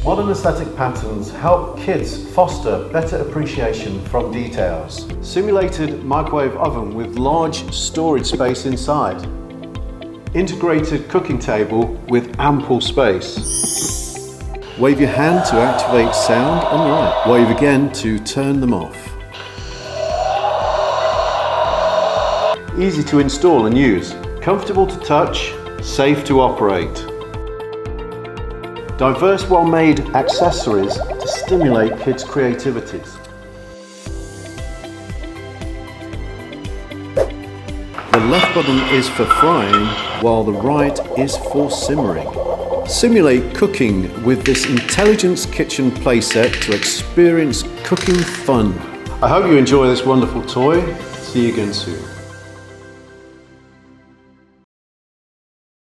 Modern aesthetic patterns help kids foster better appreciation from details. Simulated microwave oven with large storage space inside. Integrated cooking table with ample space. Wave your hand to activate sound and light. Wave again to turn them off. Easy to install and use. Comfortable to touch, safe to operate. Diverse, well-made accessories to stimulate kids' creativities. The left button is for frying, while the right is for simmering. Simulate cooking with this Intelligence Kitchen playset to experience cooking fun. I hope you enjoy this wonderful toy. See you again soon.